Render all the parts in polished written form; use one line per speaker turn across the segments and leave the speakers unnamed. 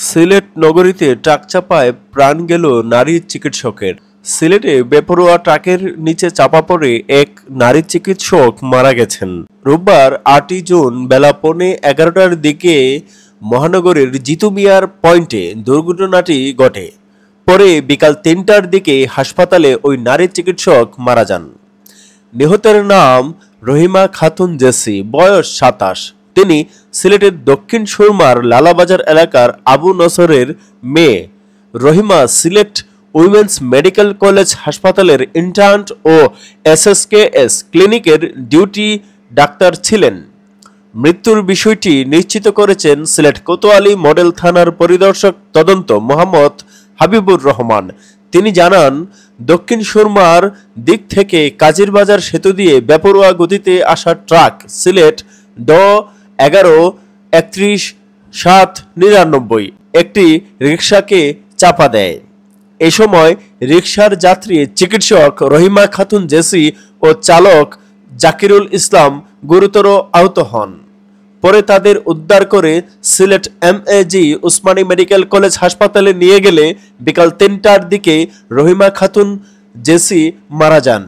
সিলেট নগরীতে ট্রাক চাপায় প্রাণ গেল নারী চিকিৎসকের। সিলেটে বেপরোয়া ট্রাকের নিচে চাপা পড়ে এক নারী চিকিৎসক মারা গেছেন। রোববার ৮ই জুন বেলা 11:15টার দিকে মহানগরের জিতু মিয়ার পয়েন্টে দুর্ঘটনাটি ঘটে। পরে বিকাল ৩টার দিকে হাসপাতালে ওই নারী চিকিৎসক মারা যান। নিহতের নাম রহিমা খাতুন জেসি, বয়স ২৭। তিনি সিলেটের দক্ষিণ সুরমার লালাবাজার এলাকার আবু নসরের মেয়ে। Rahima Sylhet women's medical college হাসপাতালের ইন্টার্ন ও এসএসকেএস ক্লিনিকের ডিউটি ডাক্তার ছিলেন। মৃত্যুর বিষয়টি নিশ্চিত করেছেন সিলেট কোতোয়ালি মডেল থানার পরিদর্শক তদন্ত মোহাম্মদ হাবিবুর রহমান। তিনি জানান, দক্ষিণ সুরমার দিক থেকে কাজিরবাজার সেতু দিয়ে বেপরোয়া গতিতে আসা ট্রাক সিলেট ড ১১-৩১-৭৯৯ একটি রিকশাকে চাপা দেয়। এ সময় রিকশার যাত্রী চিকিৎসক রহিমা খাতুন জেসি ও চালক জাকিরুল ইসলাম গুরুতর আহত হন। পরে তাদের উদ্ধার করে Sylhet MAG Usmani medical college হাসপাতালে নিয়ে গেলে বিকাল ৩টার দিকে রহিমা খাতুন জেসি মারা যান।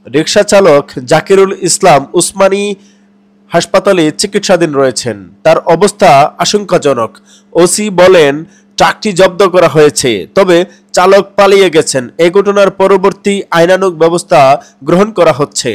রিকশা চালক জাকিরুল ইসলাম উসমানী হাসপাতালে চিকিৎসাধীন রয়েছেন। তার অবস্থা আশঙ্কাজনক। ওসি বলেন, ট্রাকটি জব্দ করা হয়েছে, তবে চালক পালিয়ে গেছেন। এই ঘটনার পরবর্তী আইনানুগ ব্যবস্থা গ্রহণ করা হচ্ছে।